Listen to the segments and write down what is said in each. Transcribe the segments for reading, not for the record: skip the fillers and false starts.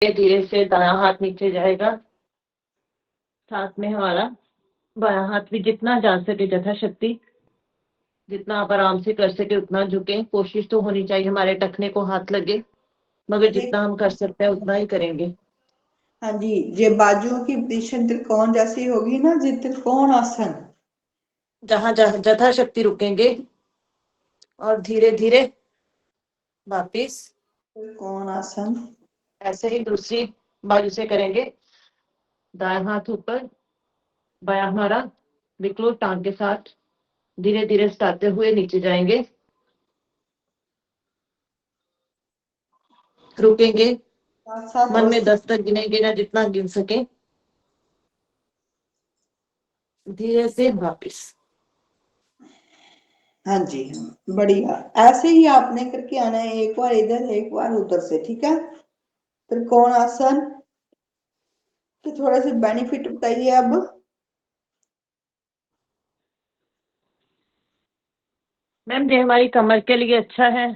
धीरे से दायां हाथ नीचे जाएगा, साथ में हमारा बायां हाथ भी जितना जा सके यथाशक्ति, जितना आप आराम से कर सके उतना झुके। कोशिश तो होनी चाहिए हमारे टखने को हाथ लगे, मगर जितना हम कर सकते हैं उतना ही करेंगे। हाँ जी, ये बाजुओं की पोजीशन त्रिकोण जैसी होगी ना जी, त्रिकोण आसन। जहां यथाशक्ति रुकेंगे और धीरे धीरे वापिस त्रिकोण आसन। ऐसे ही दूसरी बाजू से करेंगे। दायां हाथ ऊपर, बायां हमारा विकलो टांग के साथ धीरे धीरे सटाते हुए नीचे जाएंगे, रुकेंगे, साथ साथ मन और में 10 तक गिनेंगे ना जितना गिन सके, धीरे से वापिस। हाँ जी, बढ़िया। ऐसे ही आपने करके आना है, एक बार इधर एक बार उधर से, ठीक है। त्रिकोण आसन के थोड़े से बेनिफिट बताइए अब। मैम ये हमारी कमर के लिए अच्छा है,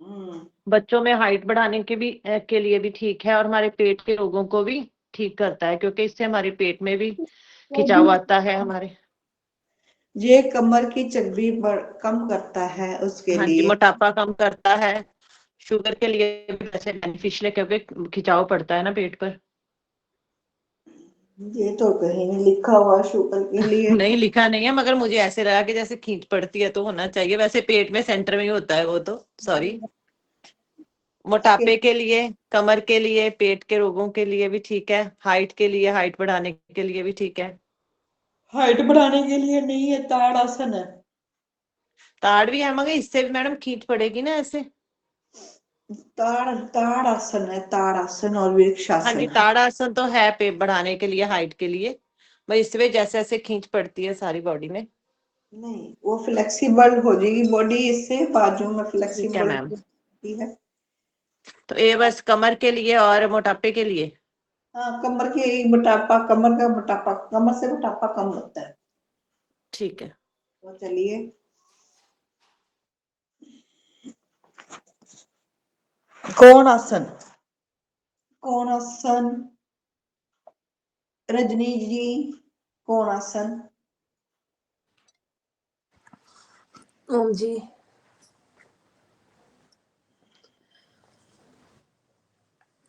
हम्म, बच्चों में हाइट बढ़ाने के लिए भी ठीक है, और हमारे पेट के रोगों को भी ठीक करता है, क्योंकि इससे हमारे पेट में भी खिंचाव आता है हमारे। ये कमर की चर्बी कम करता है, उसके हाँ जी, लिए। मोटापा कम करता है, शुगर के लिए भी वैसे बेनिफिशियल है, क्योंकि खिंचाव पड़ता है ना पेट पर। ये तो कहीं नहीं लिखा हुआ शुगर के लिए। नहीं लिखा नहीं है, मगर मुझे ऐसे लगा कि जैसे खींच पड़ती है तो होना चाहिए, वैसे पेट में सेंटर में ही होता है वो तो, सॉरी। इसके मोटापे के लिए, कमर के लिए, पेट के रोगों के लिए भी ठीक है, हाइट के लिए, हाइट बढ़ाने के लिए भी ठीक है। हाइट बढ़ाने के लिए नहीं है, ताड़ आसन है। ताड़ भी है, मगर इससे भी मैडम खींच पड़ेगी ना ऐसे। ताड़ ताड़ आसन है, ताड़ आसन और हाँ जी, वृक्षासन है। ताड़ासन तो है पेट बढ़ाने के लिए, हाइट के लिए, बस इससे जैसे जैसे खींच पड़ती है सारी बॉडी में। नहीं, वो फ्लेक्सिबल हो जाएगी बॉडी, इससे बाजू में ठीक है फ्लेक्सिबल मैम। होती है। तो ये बस कमर के लिए और मोटापे के लिए। हाँ, कमर की मोटापा, कमर का मोटापा, कमर से मोटापा कम होता है। ठीक है। तो चलिए, कोण आसन। कोण आसन, रजनी जी, कोण आसन। ओम जी।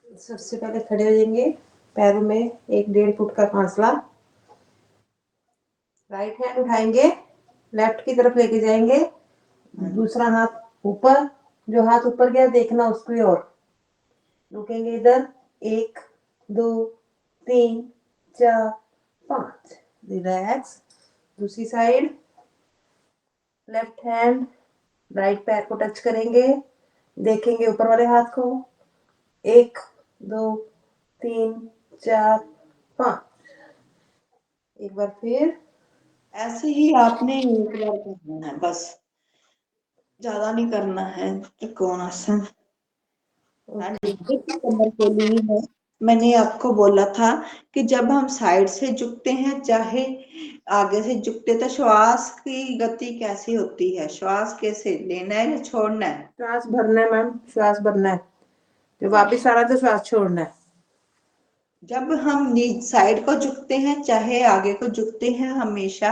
सबसे पहले खड़े हो जाएंगे, पैरों में 1-1.5 फुट का फासला। राइट हैंड उठाएंगे, लेफ्ट की तरफ लेके जाएंगे, दूसरा हाथ ऊपर, जो हाथ ऊपर गया देखना उसकी ओर। रुकेंगे इधर, 1 2 3 4 5, रिलैक्स। दूसरी साइड, लेफ्ट हैंड राइट पैर को टच करेंगे, देखेंगे ऊपर वाले हाथ को, 1 2 3 4 5। एक बार फिर, ऐसे ही आपने एक बार करना है बस, ज्यादा नहीं करना है। त्रिकोण आसन हाँ जी, देखिए कमर के लिए है। मैंने आपको बोला था कि जब हम साइड से झुकते हैं, चाहे आगे से झुकते, तो श्वास की गति कैसी होती है, श्वास कैसे लेना है या छोड़ना है। श्वास भरना है मैम, श्वास भरना है, जब वापिस आ रहा है तो श्वास छोड़ना है। जब हम साइड को झुकते हैं चाहे आगे को झुकते हैं, हमेशा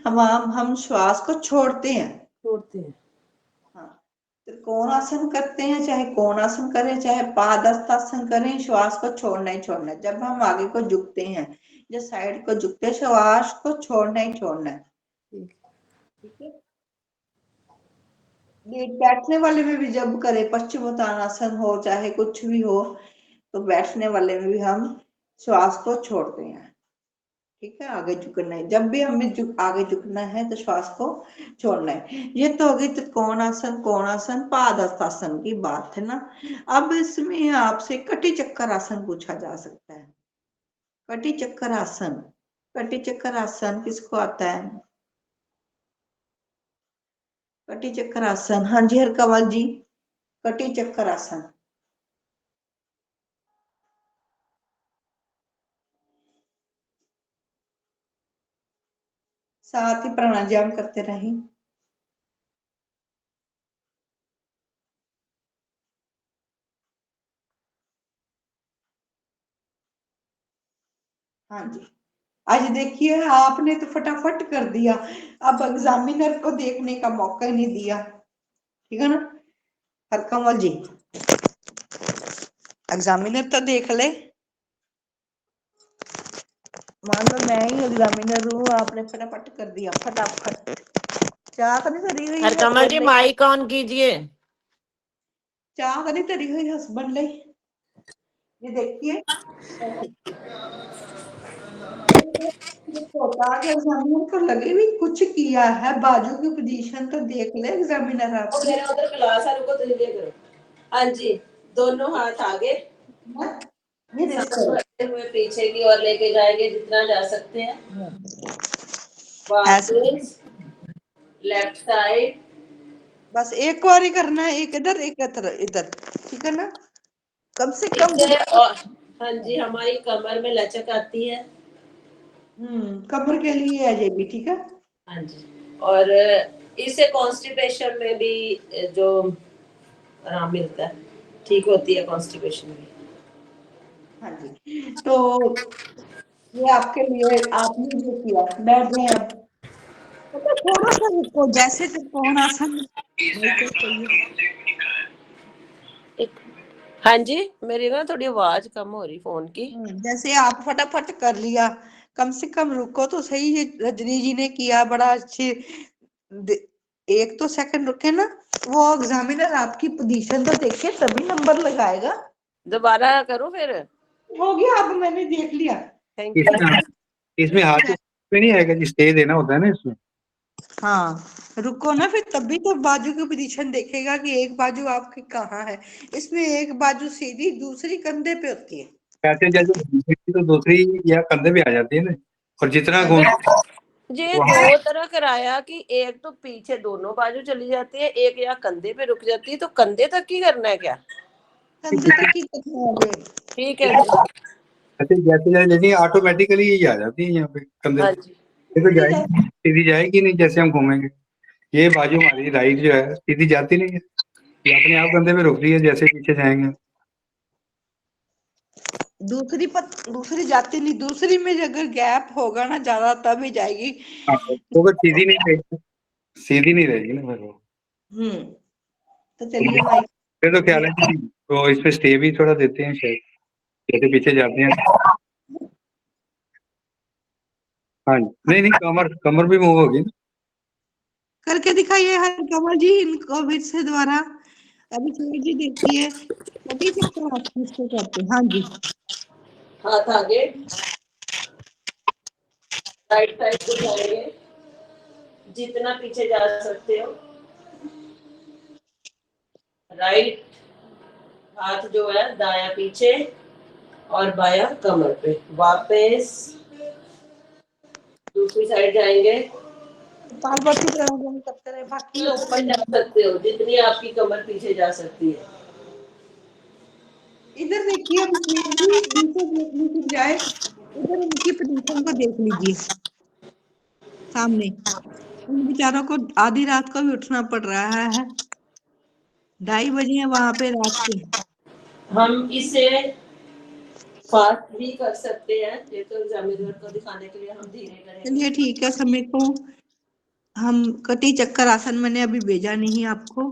हम श्वास को छोड़ते हैं। छोड़ते हैं। हाँ, त्रिकोण आसन करते हैं, चाहे कोण आसन करें, चाहे पादहस्तासन करें, श्वास को छोड़ना ही छोड़ना है। जब हम आगे को झुकते हैं, जो साइड को झुकते हैं, श्वास को छोड़ना ही छोड़ना है। ठीक है। बैठने वाले में भी जब करें, पश्चिमोत्तानासन हो चाहे कुछ भी हो, तो बैठने वाले में भी हम श्वास को छोड़ते हैं। ठीक है, आगे झुकना है, जब भी हमें आगे झुकना है तो श्वास को छोड़ना है। ये तो हो गई त्रिकोणासन, कोणासन, पादहस्तासन की बात है ना। अब इसमें आपसे कटी चक्कर आसन पूछा जा सकता है। कटी चक्कर आसन, कटी चक्कर आसन किसको आता है। कटी चक्कर आसन, हाँ जी हरकमल जी, कटी चक्कर आसन। साथ ही प्राणायाम करते रहें। हाँ जी, आज देखिए आपने तो फटाफट कर दिया, अब एग्जामिनर को देखने का मौका ही नहीं दिया, ठीक है ना हरकमल जी, एग्जामिनर तो देख ले। मान लो मैं ही एग्जामिनर हूँ, आपने फटाफट कर दिया, फटाफट। चाह तो नहीं धरी हुई हरकमल जी माइक ऑन कीजिए। चाह तो नहीं धरी हुई हस्बैंड ले, ये देखिए एग्जामिनर को लगे भी कुछ किया है, बाजू की पोजीशन तो देख ले एग्जामिनर आपकी। मेरा उधर क्लास है, रुको तो ये करो। हाँ जी, दोनों हाथ आगे, ये देखो बढ़ते हुए पीछे की ओर लेके जाएंगे जितना जा सकते हैं। ऐसे वापस लेफ्ट साइड, बस एक बार ही करना है, एक इधर एक इधर इधर, ठीक है ना, कम से कम पीछे और हाँ जी, हमारी कमर में लचक आती है। कमर के लिए है ये भी, ठीक है। हाँ जी, और इससे कॉन्स्टिपेशन में भी जो आराम मिलता है, ठीक होती है कॉन्स्टिपेशन भी। हाँ जी, तो ये आपके लिए आपने जो किया, बैठ जाए अब, तो थोड़ा सा रुको, जैसे त्रिकोण आसन बिल्कुल सही है। हाँ जी, मेरी ना थोड़ी आवाज कम हो रही फोन की। जैसे आप फटाफट कर लिया, कम से कम रुको तो सही, ये रजनी जी ने किया बड़ा अच्छे, एक तो सेकंड रुके ना, वो एग्जामिनर आपकी पोजीशन तो देखे तभी नंबर लगाएगा। दोबारा करूं फिर? हो गया, अब मैंने देख लिया। Thank you. इसमें हाथ पे नहीं आएगा जी, स्टे देना होता है ना इसमें। हाँ रुको ना, फिर तभी तो बाजू की पोजीशन देखेगा कि एक बाजू आपकी कहाँ है, इसमें एक बाजू सीधी दूसरी कंधे पे होती है। ऐसे जैसे घूमती तो दूसरी या कंधे पे आ जाती है ना, और जितना घूम ये वहाँ दो तरह कराया कि एक तो पीछे दोनों बाजू चली जाती है, एक या कंधे पे रुक जाती है, तो कंधे तक ही करना है क्या? कंधे तक ही करना है। ठीक है जी। ऐसे जैसे जैसे जैसे ऑटोमेटिकली ही आ जाती है यहाँ पे कंधे हाँ पे। जी, ये तो जाएगी सीधी जाएगी नहीं, जैसे हम घूमेंगे ये बाजू हमारी राइट जो है सीधी जाती नहीं है, ये अपने आप कंधे पे रुक रही है जैसे पीछे जाएंगे। दूसरी जाती नहीं, दूसरी में अगर गैप होगा ना ज्यादा तब ही जाएगी। हाँ, तो अगर सीधी नहीं रहेगी, सीधी नहीं रहेगी ना फिर वो। हम्म, तो चलिए माइक, फिर तो ख्याल है कि तो इस पे स्टे भी थोड़ा देते हैं शायद, जैसे पीछे जाते हैं। हाँ जी, नहीं नहीं, कमर कमर भी मूव होगी ना। करके दिखाइए हर कमल जी इनको फिर से दोबारा, अभी सूरज जी देखिए, कभी चक्कर आप इसको करते हैं। हाँ जी, हाथ आगे, राइट साइड को जाएंगे जितना पीछे जा सकते हो। राइट हाथ जो है दाया पीछे और बाया कमर पे, वापस दूसरी साइड जाएंगे। पार्वती तरह करते रहे, बाकी पीछे ओपन। जा सकते हो जितनी आपकी कमर पीछे जा सकती है। इधर देखिए, अभी सूरज जी नीचे देखने की बजाय इधर उनकी पोजीशन को देख लीजिए, सामने उन बेचारों को आधी रात को भी उठना पड़ रहा है, 2:30 बजे है वहां पे रात के। हम इसे फास्ट भी कर सकते हैं, ये तो एग्जामिनर को दिखाने के लिए हम धीरे करेंगे। चलिए ठीक है, समय को हम कटी चक्कर आसन, मैंने अभी भेजा नहीं आपको,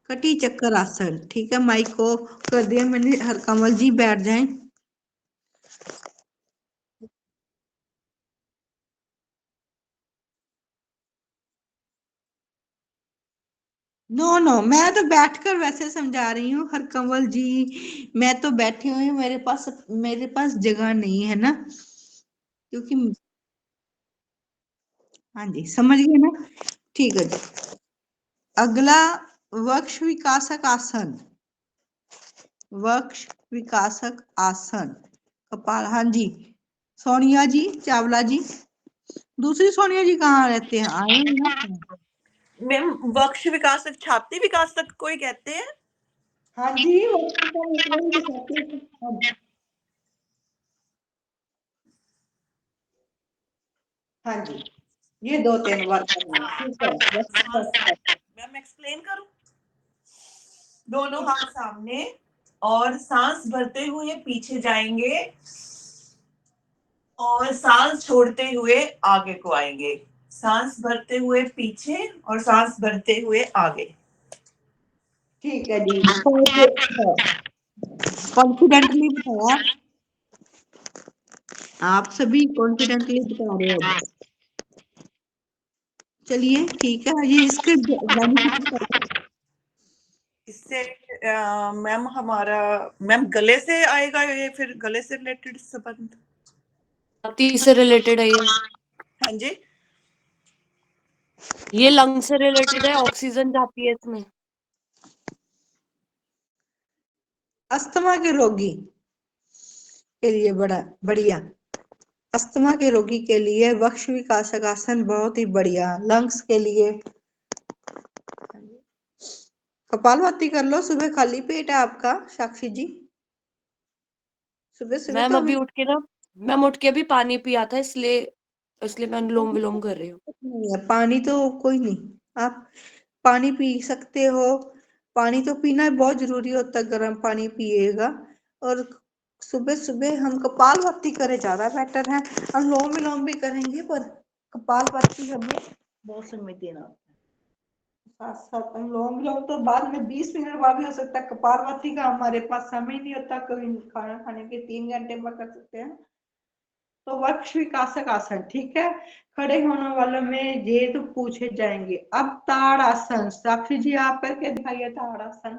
कटी चक्कर आसन, ठीक है, माइक को कर दिया मैंने, हर कमल जी बैठ जाएं। नो नो, मैं तो बैठकर वैसे समझा रही हूँ हर कंवल जी, मैं तो बैठी हुई हूँ, मेरे पास जगह नहीं है ना, क्योंकि हाँ जी समझ गए ना, ठीक है जी। अगला वक्ष विकासक आसन, वक्ष विकासक आसन, कपाल, हाँ जी सोनिया जी चावला जी, दूसरी सोनिया जी कहाँ रहते हैं, आए हैं ना। मैम वक्ष विकास तक, छाती विकास तक कोई कहते हैं? हाँ जी वक्ष का मतलब दिखाते हैं। हाँ जी, ये 2-3 बार करना है, ठीक है, बस। मैम एक्सप्लेन करूं? दोनों हाथ सामने और सांस भरते हुए पीछे जाएंगे, और सांस छोड़ते हुए आगे को आएंगे, सांस भरते हुए पीछे और सांस भरते हुए आगे। ठीक है जी, कॉन्फिडेंटली बताया, आप सभी कॉन्फिडेंटली बता रहे हो। चलिए ठीक है, ये इसके बेनिफिट इससे मैम हमारा, मैम गले से आएगा ये, फिर गले से रिलेटेड संबंध? छाती से रिलेटेड है हाँ जी, ये लंग से रिलेटेड है, ऑक्सीजन जाती है इसमें। अस्थमा के रोगी के लिए बड़ा बढ़िया, अस्थमा के रोगी के लिए वक्ष विकासक आसन बहुत ही बढ़िया। लंग्स के लिए कपालभाति कर लो, सुबह खाली पेट है आपका साक्षी जी, सुबह सुबह मैम तो अभी उठ के ना, मैम उठ के अभी पानी पिया था, इसलिए इसलिए मैं अनुलोम विलोम कर रही हूँ। नहीं है पानी तो कोई नहीं, आप पानी पी सकते हो, पानी तो पीना बहुत जरूरी होता है, गर्म पानी पिएगा। और सुबह सुबह हम कपालभाति करें ज्यादा बेटर है, अनुलोम विलोम भी करेंगे पर कपालभाति हमें बहुत समय देना होता है। साथ साथ अनुलोम विलोम तो बाद में 20 मिनट बाद भी हो सकता है, कपालभाति का हमारे पास समय नहीं होता, कभी खाना खाने के 3 घंटे में कर सकते हैं। तो वक्ष विकासक आसन, ठीक है, खड़े होने वालों में ये तो पूछे जाएंगे। अब ताड़ आसन, साक्षी जी आप करके दिखाइए ताड़ आसन।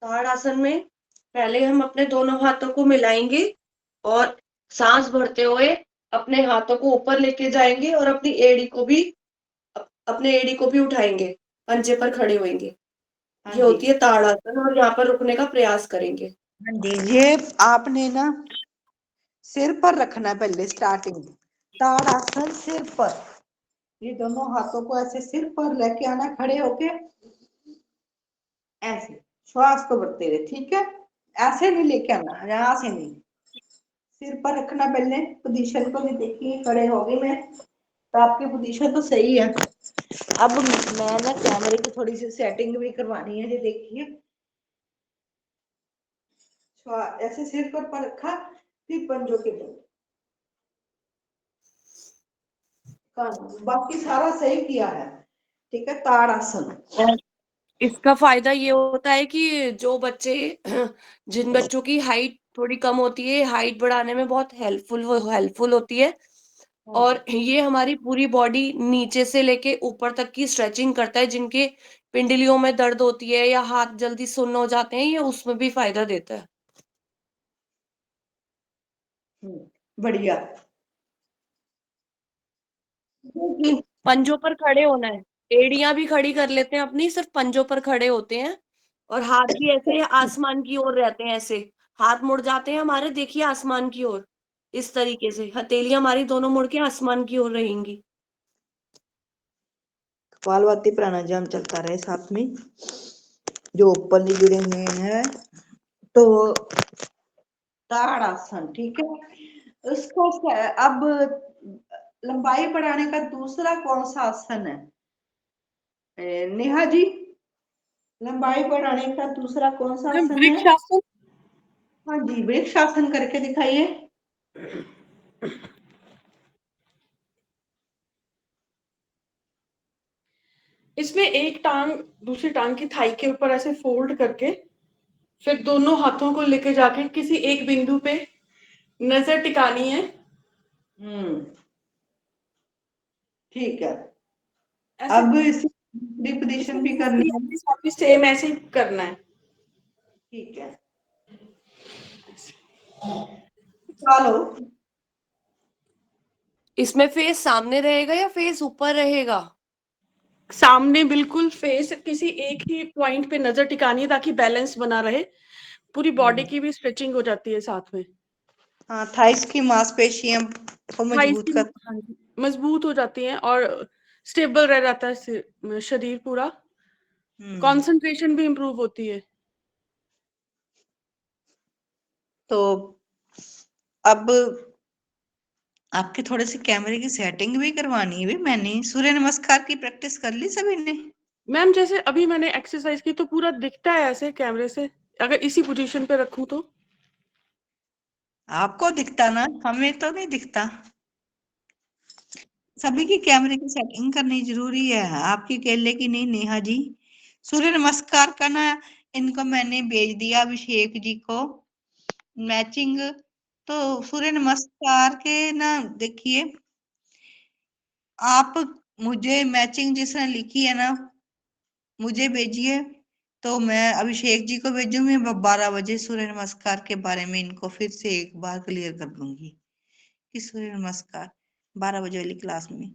ताड़ आसन में पहले हम अपने दोनों हाथों को मिलाएंगे और सांस भरते हुए अपने हाथों को ऊपर लेके जाएंगे और अपनी एड़ी को भी, अपने एड़ी को भी उठाएंगे, पंजे पर खड़े होंगे। हाँ ये जी, होती है ताड़ आसन, और यहाँ पर रुकने का प्रयास करेंगे। हाँ जी, ये आपने ना सिर पर रखना है पहले स्टार्टिंग, ताड़ आसन सिर पर, ये दोनों हाथों को ऐसे सिर पर लेके आना, खड़े होके ऐसे श्वास को भरते रहे, ठीक है, ऐसे नहीं लेके आना, यहाँ से नहीं, सिर पर रखना पहले। पोजीशन को भी देखिए, खड़े हो गए मैं, तो आपकी पोजीशन तो सही है। अब मैं ना कैमरे की थोड़ी सी सेटिंग भी करवानी है, ये देखिए, ऐसे सिर पर रखा, फिर पंजों के बल, बाकी सारा सही किया है, ठीक है, ताड़ आसन। और इसका फायदा ये होता है कि जो बच्चे जिन बच्चों की हाइट थोड़ी कम होती है, हाइट बढ़ाने में बहुत हेल्पफुल होती है। और ये हमारी पूरी बॉडी नीचे से लेके ऊपर तक की स्ट्रेचिंग करता है, जिनके पिंडलियों में दर्द होती है या हाथ जल्दी सुन्न हो जाते हैं, ये उसमें भी फायदा देता है। बढ़िया, पंजों पर खड़े होना है, एड़ियां भी खड़ी कर लेते हैं अपनी, सिर्फ पंजों पर खड़े होते हैं, और हाथ भी ऐसे आसमान की ओर रहते हैं, ऐसे हाथ मुड़ जाते हैं हमारे, देखिए आसमान की ओर, इस तरीके से हथेलियां हमारी दोनों मुड़ के आसमान की ओर रहेंगी। कपालभाति प्राणायाम चलता रहे साथ में, जो ऊपर नहीं जुड़े हुए हैं, तो ताड़ आसन, ठीक है। उसको अब लंबाई बढ़ाने का दूसरा कौन सा आसन है नेहा जी, लंबाई बढ़ाने का दूसरा कौन सा आसन है? वृक्षासन। हाँ जी, वृक्षासन करके दिखाइए। इसमें एक टांग दूसरी टांग की थाई के ऊपर ऐसे फोल्ड करके, फिर दोनों हाथों को लेके जाके किसी एक बिंदु पे नजर टिकानी है। ठीक है, ऐसे अब इसी पोजीशन भी करनी है, सेम ऐसे ही करना है। ठीक है, चलो। इसमें फेस सामने रहेगा या फेस ऊपर रहेगा? सामने बिल्कुल, फेस किसी एक ही पॉइंट पे नजर टिकानी है ताकि बैलेंस बना रहे, पूरी बॉडी की भी स्ट्रेचिंग हो जाती है साथ में। हाँ, थाइस की मांसपेशियां को मजबूत कर, हाँ जी, मजबूत हो जाती हैं और स्टेबल रह जाता है शरीर पूरा, कंसंट्रेशन भी इम्प्रूव होती है। तो अब आपके थोड़े से कैमरे की सेटिंग भी करवानी है, भी मैंने सूर्य नमस्कार की प्रैक्टिस कर ली सभी ने? मैम जैसे अभी मैंने एक्सरसाइज की तो पूरा दिखता है ऐसे कैमरे से, अगर इसी पोजीशन पे रखूं तो? आपको दिखता ना, हमें तो नहीं दिखता। सभी की कैमरे की सेटिंग करनी जरूरी है, आपकी अकेले की नहीं नेहा जी। सूर्य नमस्कार का ना इनको मैंने भेज दिया अभिषेक जी को मैचिंग। तो सूर्य नमस्कार के ना देखिए, आप मुझे मैचिंग जिसने लिखी है ना मुझे भेजिए, तो मैं अभिषेक जी को भेजूंगी। 12 बजे सूर्य नमस्कार के बारे में इनको फिर से एक बार क्लियर कर दूंगी कि सूर्य नमस्कार 12 बजे वाली क्लास में।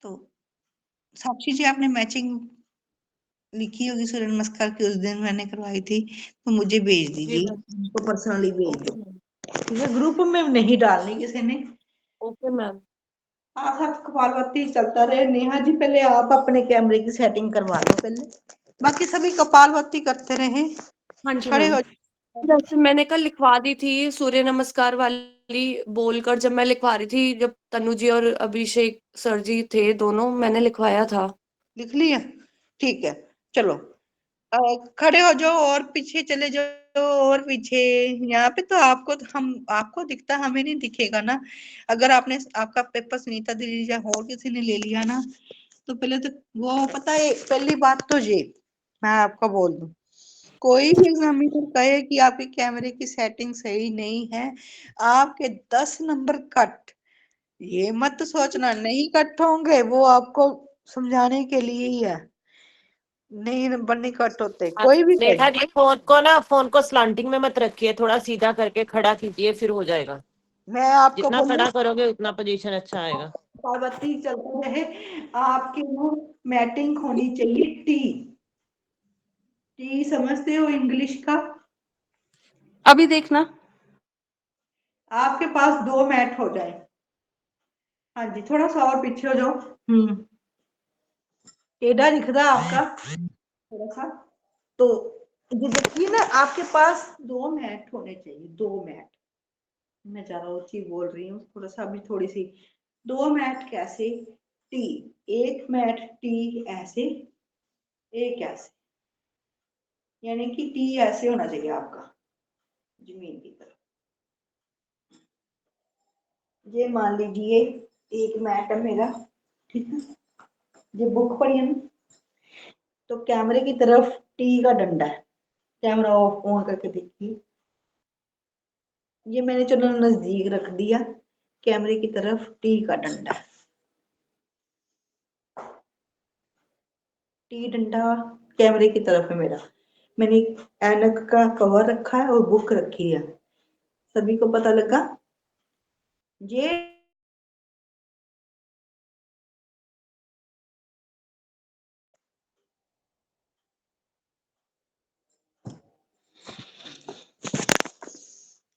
तो साक्षी जी आपने मैचिंग लिखी होगी सूर्य नमस्कार की, उस दिन मैंने करवाई थी, तो मुझे भेज जी दीजिए, मैम। उनको पर्सनली भेज ओके दो। मैम। ठीक है, ग्रुप में नहीं डालनी किसी ने। Okay ma'am. हाँ साथ कपालभाति चलता रहे। नेहा जी पहले आप अपने कैमरे की सेटिंग करवा लो पहले, बाकी सभी कपालभाति करते रहे। हाँ जी खड़े मैम। हो। जैसे मैंने कल लिखवा दी थी सूर्य नमस्कार वाली बोलकर, जब मैं लिखवा रही थी, जब तनु जी और अभिषेक सर जी थे दोनों, मैंने लिखवाया था। लिख लिया, ठीक है। चलो खड़े हो जाओ और पीछे चले जाओ और पीछे। यहाँ पे तो आपको हम आपको दिखता, हमें नहीं दिखेगा ना। अगर आपने आपका पेपर सुनीता दीदी या और किसी ने ले लिया ना, तो पहले तो वो पता है, पहली बात तो ये मैं आपको बोल दूं, कोई भी एग्जामिनर कहे कि आपके कैमरे की सेटिंग सही नहीं है, आपके 10 नंबर कट। ये मत सोचना नहीं कट होंगे, वो आपको समझाने के लिए ही है। नहीं नंबर नहीं कट होते, कोई भी कहे। नेहा जी फोन को स्लांटिंग में मत रखिए, थोड़ा सीधा करके खड़ा कीजिए, फिर हो जाएगा। मैं आपको जितना बोलूं खड़ा करोगे उतना पोजीशन अच्छा आएगा। पार्वती चलते रहे। आपकी वो मैटिंग होनी चाहिए टी। टी समझते हो इंग्लिश का? अभी देखना। आपके पास 2 मैट हो जाए। हाँ जी, थोड़ा सा और पीछे हो जाओ। टेढ़ा दिख रहा है आपका थोड़ा सा। तो ये देखिए ना, आपके पास 2 मैट होने चाहिए, 2 मैट। मैं ज्यादा ऊंची बोल रही हूँ, थोड़ा सा अभी थोड़ी सी। 2 मैट कैसे? टी, एक मैट टी ऐसे, एक ऐसे, यानी कि टी ऐसे होना चाहिए आपका जमीन की तरफ। ये मान लीजिए एक मैट है मेरा, ठीक है। ये बुक पढ़ी है ना, तो कैमरे की तरफ टी का डंडा है। कैमरा ऑफ ऑन करके देखिए, ये मैंने चलो नजदीक रख दिया। कैमरे की तरफ टी का डंडा है। टी डंडा कैमरे की तरफ है मेरा। मैंने ऐनक का कवर रखा है और बुक रखी है। सभी को पता लगा? ये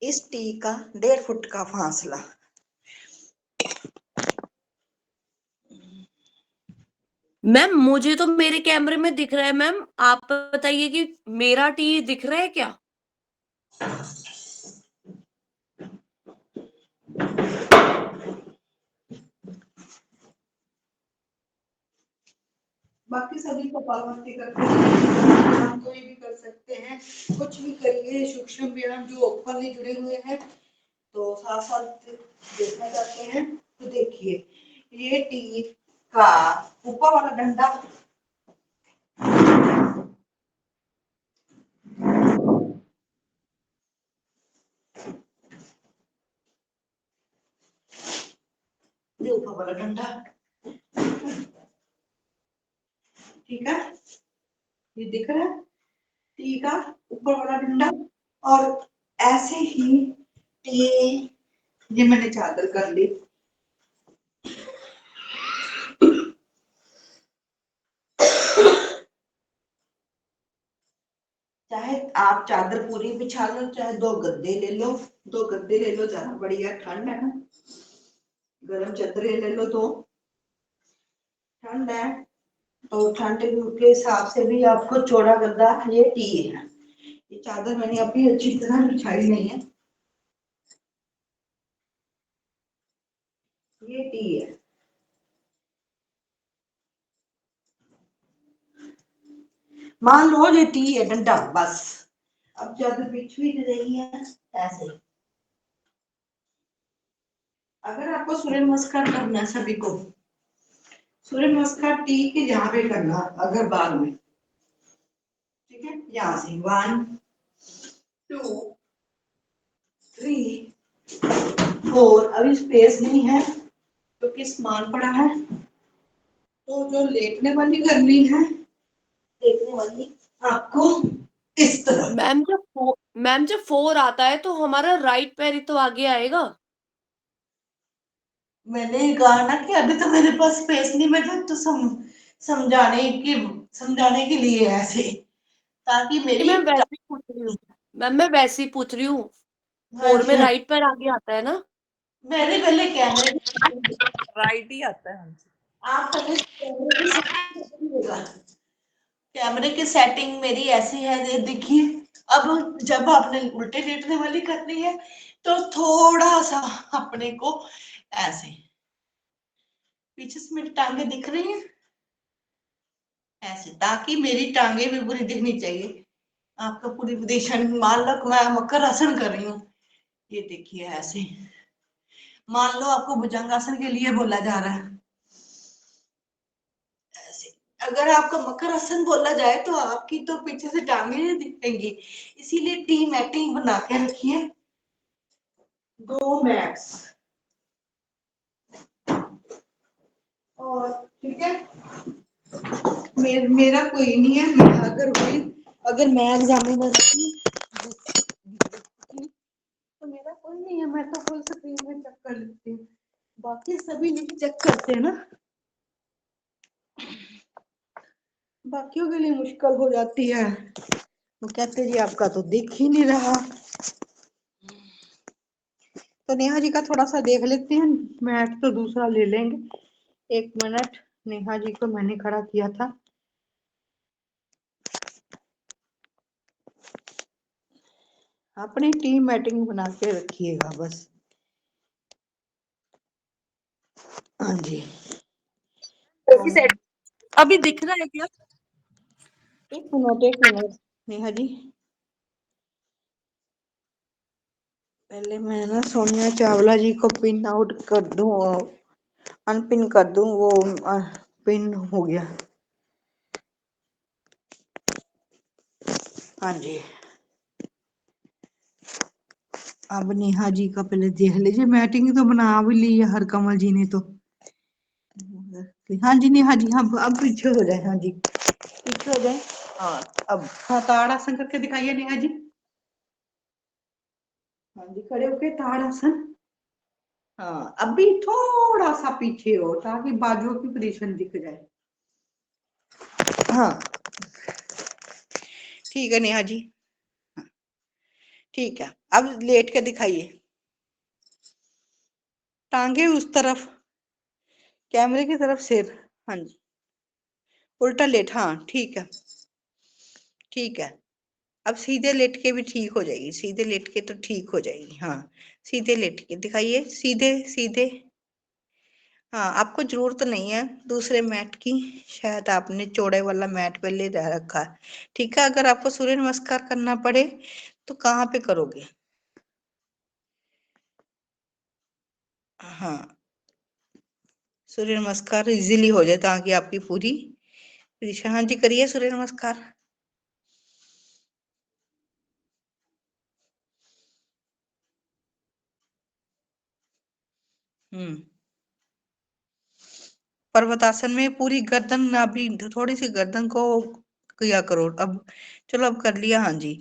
इस टी का 1.5 फुट का फासला। मैम मुझे तो मेरे कैमरे में दिख रहा है मैम, आप बताइए कि मेरा टी दिख रहा है क्या? बाकी सभी को पालमती करते हैं, हम कोई भी कर सकते हैं, कुछ भी करिए। सूक्ष्म व्यायाम जो ओपनली जुड़े हुए हैं तो साथ साथ देखना चाहते हैं, तो देखिए ये टी का ऊपर वाला डंडा ये ऊपर वाला डंडा, ठीक है। ये दिख रहा है टी का ऊपर वाला डंडा। और ऐसे ही टी, ये मैंने चादर कर ली। चाहे आप चादर पूरी बिछा लो, चाहे 2 गद्दे ले लो। 2 गद्दे ले लो, ज्यादा बढ़िया, ठंड है ना। गर्म चादरें ले लो, तो ठंड है तो ठंड के हिसाब से भी आपको चौड़ा गद्दा ये टी है। ये चादर मैंने अभी अच्छी तरह बिछाई नहीं है, ये टी है। मान लो ये टी है डंडा बस। अब ज्यादा बिछ भी नहीं रही है ऐसे। अगर आपको सूर्य नमस्कार करना है सभी को, सूर्य नमस्कार टी के यहाँ पे करना, अगर बाल में, ठीक है, यहाँ से 1 2 3 4। अभी स्पेस नहीं है क्योंकि सामान पड़ा है, तो जो लेटने वाली करनी है, लेटने वाली आपको इस तरह। मैम जब 4 आता है तो हमारा राइट पैर ही तो आगे आएगा। मैंने कहा ना कि अभी तो मेरे पास स्पेस नहीं, मैं तो समझाने के लिए ऐसे, ताकि नहीं, मेरी मैं वैसे ही पूछ रही हूँ। मैम मैं वैसे ही पूछ रही हूँ। 4 में अच्छा, राइट पैर आगे आता है ना। मैंने पहले कैमरे की, राइट ही आता है हमसे। आप पहले कैमरे की सेटिंग होगा। कैमरे की सेटिंग मेरी ऐसी है, ये देखिए। अब जब आपने उल्टे लेटने वाली करनी है तो थोड़ा सा अपने को ऐसे, पीछे से मेरी टांगे दिख रही हैं ऐसे, ताकि मेरी टांगे भी पूरी दिखनी चाहिए। आपका पूरी पोजीशन, मान लो मैं मकर आसन कर रही हूँ, ये देखिए ऐसे। मान लो आपको भुजंगासन के लिए बोला जा रहा है ऐसे। अगर आपको मकर आसन बोला जाए तो आपकी तो पीछे से टांगे नहीं दिखेंगी, इसीलिए टी मैटिंग बना के रखिए, 2 मैट्स। और ठीक है, मेरा कोई नहीं है, अगर मैं एग्जामिनर तो मेरा कोई नहीं है, मैं तो फुल स्क्रीन में चेक कर लेती हूँ, बाकी सभी नहीं चेक करते हैं ना, बाकियों के लिए मुश्किल हो जाती है, वो कहते जी आपका तो दिख ही नहीं रहा। तो नेहा जी का थोड़ा सा देख लेते हैं, मैट तो दूसरा ले लेंगे। 1 मिनट, नेहा जी को मैंने खड़ा किया था। अपनी टीम मैटिंग बना के रखिएगा बस। हाँ जी, अभी दिख रहा है क्या? 1 मिनट नेहा जी, पहले मैं ना सोनिया चावला जी को पिन आउट कर दूं और अनपिन कर दूं, वो पिन हो गया। हाँ जी, अब नेहा जी का पहले देख लीजिए, मैटिंग तो बना भी ली है हर कमल जी ने तो। हाँ जी नेहा जी, हाँ अब पीछे हो जाए, हाँ जी पीछे हो जाए। हाँ अब, हाँ ताड़ासन करके दिखाइए नेहा जी। हाँ जी, खड़े होके ताड़ासन। हाँ अभी थोड़ा सा पीछे हो ताकि बाजुओं की पोजीशन दिख जाए। हाँ ठीक है नेहा जी, ठीक है, अब लेट के दिखाइए, टांगे उस तरफ, कैमरे की तरफ सिर। हाँ जी, उल्टा लेट, हाँ ठीक है, ठीक है। अब सीधे लेट के भी ठीक हो जाएगी, सीधे लेट के तो ठीक हो जाएगी। हाँ सीधे लेट के दिखाइए, सीधे सीधे। हाँ आपको जरूरत नहीं है दूसरे मैट की, शायद आपने चौड़े वाला मैट पहले रह रखा है। ठीक है, अगर आपको सूर्य नमस्कार करना पड़े तो कहाँ पे करोगे? हाँ, सूर्य नमस्कार इजीली हो जाए ताकि आपकी पूरी पोजीशन। हाँ जी करिए सूर्य नमस्कार। पर्वतासन में पूरी गर्दन, अभी थोड़ी सी गर्दन को किया करो। अब चलो, अब कर लिया, हाँ जी।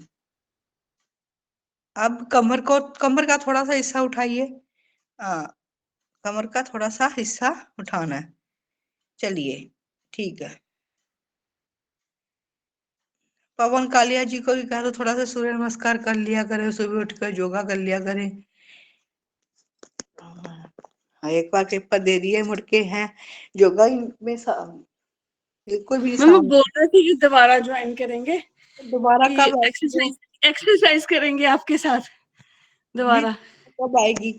अब कमर का थोड़ा सा हिस्सा उठाइए। हाँ, कमर का थोड़ा सा हिस्सा उठाना है। चलिए ठीक है। पवन कालिया जी को भी कहा तो थोड़ा सा सूर्य नमस्कार कर लिया करे, सुबह उठकर योगा कर लिया करें। हाँ, एक बार पेपर दे दिए, मुड़ के हैं योगा में बिल्कुल भी मैम वो बोल रहे थे कि दोबारा ज्वाइन करेंगे, दोबारा कि कब एक्सरसाइज करेंगे आपके साथ दोबारा। कब आएगी?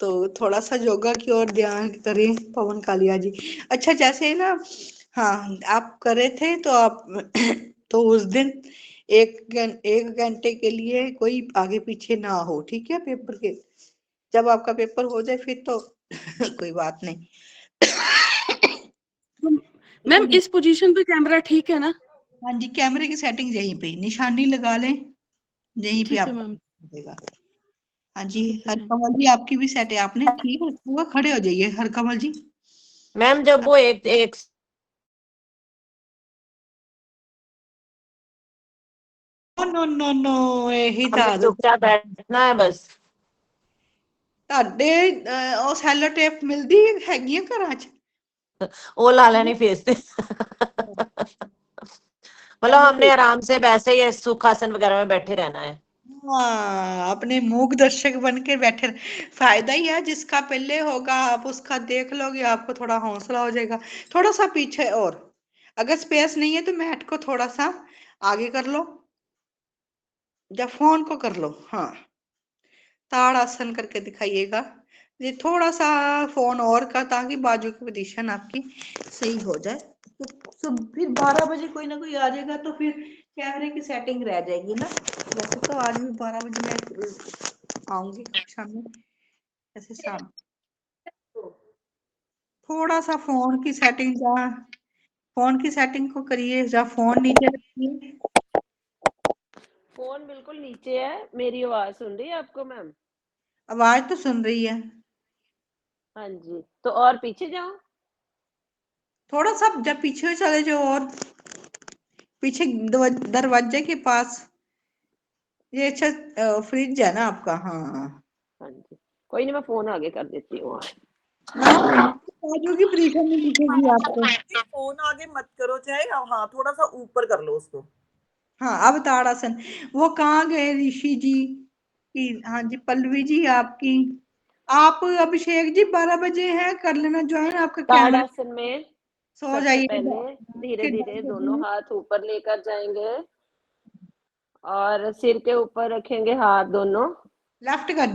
तो थोड़ा सा योगा की ओर ध्यान करें पवन कालिया जी। अच्छा, जैसे ना हाँ आप करे थे तो आप तो उस दिन एक घंटे के लिए कोई आगे पीछे ना हो, ठीक है, पेपर के। जब आपका पेपर हो जाए फिर तो कोई बात नहीं। मैम इस पोजीशन पे कैमरा ठीक है ना? हाँ जी, कैमरे की सेटिंग यहीं पे निशानी लगा लें, यहीं पे ठीक है आपको मैम। देगा। हाँ जी, ठीक है मैम। हरकमल जी आपकी भी सेट है, आपने ठीक रखा हुआ, खड़े हो जाइए हरकमल जी। मैम जब वो एक नो नो नो यही था हमने चुपचाप बैठना है बस। ਤੁਹਾਡੇ ਉਹ ਸੈਲੋ ਟੇਪ ਮਿਲਦੀ ਹੈਗੀ ਆ ਘਰਾਂ 'ਚ? वो ला लेनी फेस पे। मतलब हमने आराम से वैसे ही सुखासन वगैरह में बैठे रहना है। हाँ, अपने मूक दर्शक बन के बैठे फायदा ही है, जिसका पहले होगा आप उसका देख लोगे, आपको थोड़ा हौसला हो जाएगा। थोड़ा सा पीछे और अगर स्पेस नहीं है तो मैट को थोड़ा सा आगे कर लो या फोन को कर लो। हाँ, ताड़ासन करके दिखाइएगा, ये थोड़ा सा फोन और का, ताकि बाजू की पोजीशन आपकी सही हो जाए। तो फिर 12 बजे कोई ना कोई आ जाएगा तो फिर कैमरे की सेटिंग रह जाएगी ना। वैसे तो आज भी 12 बजे मैं आऊंगी कक्षा में, ऐसे शाम थोड़ा सा फोन की सेटिंग फोन की सेटिंग को करिए, या फोन नीचे रखिए। फोन बिल्कुल नीचे है। मेरी आवाज सुन रही है आपको मैम? आवाज तो सुन रही है। हाँ जी, तो और पीछे जाओ। थोड़ा सा जब पीछे चले जाओ और पीछे दरवाजे के पास, ये अच्छा फ्रिज है ना आपका? हाँ हाँ जी, कोई नहीं, मैं फोन आगे कर देती हूँ। ना, बाजू की पोजीशन में दिखेगी आपको। फोन आगे मत करो चाहे, हाँ थोड़ा सा ऊपर कर लो उसको। हाँ, अब ताड़ासन। वो कहाँ गए ऋषि जी की? हाँ जी, पल्लवी जी आपकी, आप अभिषेक जी 12 बजे है, कर लेना ज्वाइन, आपका कैमरा। ताड़ासन में सो सबसे जाइए पहले धीरे के धीरे 10 दोनों बजे हाथ ऊपर लेकर जाएंगे और सिर के ऊपर रखेंगे हाथ दोनों। लेफ्ट कर